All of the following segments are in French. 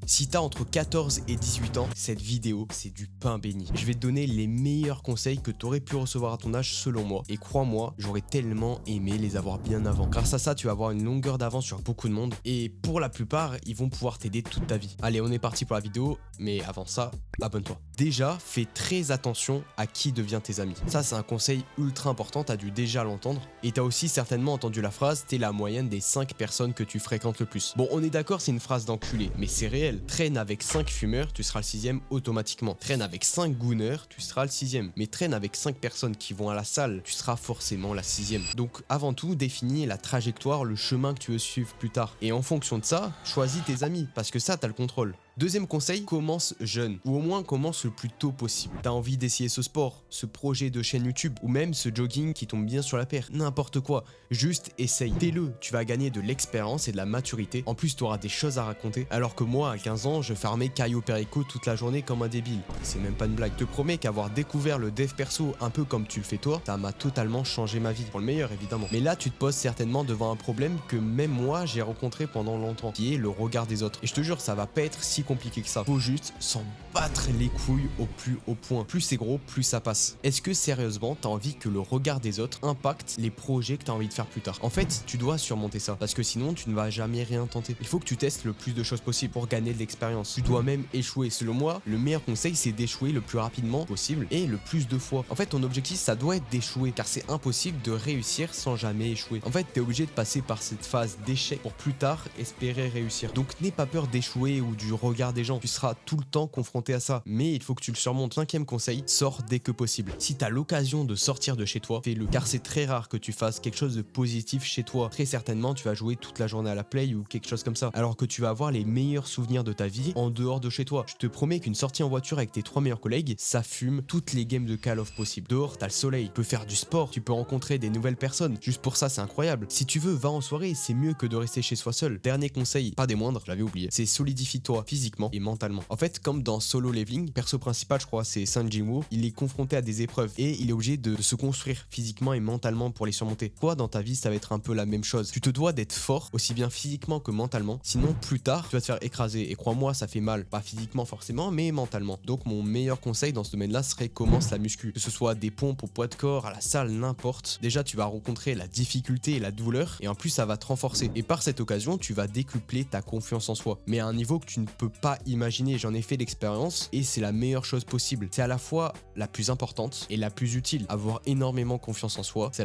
Si t'as entre 14 et 18 ans, cette vidéo, c'est du pain béni. Je vais te donner les meilleurs conseils que t'aurais pu recevoir à ton âge selon moi. Et crois-moi, j'aurais tellement aimé les avoir bien avant. Grâce à ça, tu vas avoir une longueur d'avance sur beaucoup de monde. Et pour la plupart, ils vont pouvoir t'aider toute ta vie. Allez, on est parti pour la vidéo. Mais avant ça, abonne-toi. Déjà, fais très attention à qui devient tes amis. Ça, c'est un conseil ultra important, t'as dû déjà l'entendre. Et t'as aussi certainement entendu la phrase, t'es la moyenne des 5 personnes que tu fréquentes le plus. Bon, on est d'accord, c'est une phrase d'enculé, mais c'est réel. Traîne avec 5 fumeurs, tu seras le 6e automatiquement. Traîne avec 5 gooners, tu seras le 6e. Mais traîne avec 5 personnes qui vont à la salle, tu seras forcément la 6e. Donc, avant tout, définis la trajectoire, le chemin que tu veux suivre plus tard. Et en fonction de ça, choisis tes amis, parce que ça, t'as le contrôle. Deuxième conseil, commence jeune, ou au moins commence le plus tôt possible. T'as envie d'essayer ce sport, ce projet de chaîne YouTube, ou même ce jogging qui tombe bien sur la paire, n'importe quoi, juste essaye. Fais-le, tu vas gagner de l'expérience et de la maturité, en plus tu auras des choses à raconter, alors que moi à 15 ans, je farmais Caio Perico toute la journée comme un débile. C'est même pas une blague. Je te promets qu'avoir découvert le dev perso un peu comme tu le fais toi, ça m'a totalement changé ma vie, pour le meilleur évidemment. Mais là tu te poses certainement devant un problème que même moi j'ai rencontré pendant longtemps, qui est le regard des autres. Et je te jure, ça va pas être si compliqué que ça. Faut juste s'en battre les couilles au plus haut point. Plus c'est gros, plus ça passe. Est-ce que sérieusement, t'as envie que le regard des autres impacte les projets que t'as envie de faire plus tard? En fait, tu dois surmonter ça, parce que sinon, tu ne vas jamais rien tenter. Il faut que tu testes le plus de choses possible pour gagner de l'expérience. Tu dois même échouer. Selon moi, le meilleur conseil, c'est d'échouer le plus rapidement possible et le plus de fois. En fait, ton objectif, ça doit être d'échouer, car c'est impossible de réussir sans jamais échouer. En fait, t'es obligé de passer par cette phase d'échec pour plus tard espérer réussir. Donc, n'aie pas peur d'échouer ou du regard des gens. Tu seras tout le temps confronté à ça, mais il faut que tu le surmontes. Cinquième conseil, sors dès que possible. Si tu as l'occasion de sortir de chez toi, fais-le, car c'est très rare que tu fasses quelque chose de positif chez toi. Très certainement, tu vas jouer toute la journée à la play ou quelque chose comme ça, alors que tu vas avoir les meilleurs souvenirs de ta vie en dehors de chez toi. Je te promets qu'une sortie en voiture avec tes 3 meilleurs collègues, ça fume toutes les games de Call of possibles. Dehors, t'as le soleil, tu peux faire du sport, tu peux rencontrer des nouvelles personnes. Juste pour ça, c'est incroyable. Si tu veux, va en soirée, c'est mieux que de rester chez soi seul. Dernier conseil, pas des moindres, je l'avais oublié, c'est solidifie-toi physiquement et mentalement. En fait, comme dans Solo Leveling, perso principal, je crois, c'est Sun Jinwoo, il est confronté à des épreuves et il est obligé de se construire physiquement et mentalement pour les surmonter. Toi, dans ta vie, ça va être un peu la même chose. Tu te dois d'être fort, aussi bien physiquement que mentalement, sinon plus tard, tu vas te faire écraser. Et crois-moi, ça fait mal. Pas physiquement forcément, mais mentalement. Donc mon meilleur conseil dans ce domaine-là serait commence la muscu. Que ce soit des pompes au poids de corps, à la salle, n'importe. Déjà, tu vas rencontrer la difficulté et la douleur, et en plus, ça va te renforcer. Et par cette occasion, tu vas décupler ta confiance en soi. Mais à un niveau que tu ne peux pas imaginer. J'en ai fait l'expérience et c'est la meilleure chose possible. C'est à la fois la plus importante et la plus utile. Avoir énormément confiance en soi, c'est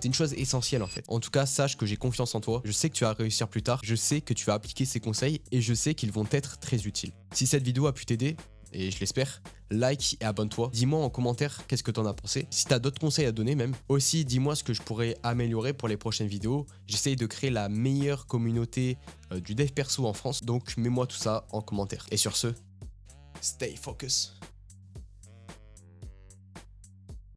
une chose essentielle en fait. En tout cas, sache que j'ai confiance en toi. Je sais que tu vas réussir plus tard. Je sais que tu vas appliquer ces conseils et je sais qu'ils vont être très utiles. Si cette vidéo a pu t'aider, et je l'espère, like et abonne-toi. Dis-moi en commentaire qu'est-ce que t'en as pensé. Si t'as d'autres conseils à donner même. Aussi, dis-moi ce que je pourrais améliorer pour les prochaines vidéos. J'essaye de créer la meilleure communauté du dev perso en France. Donc, mets-moi tout ça en commentaire. Et sur ce, stay focus.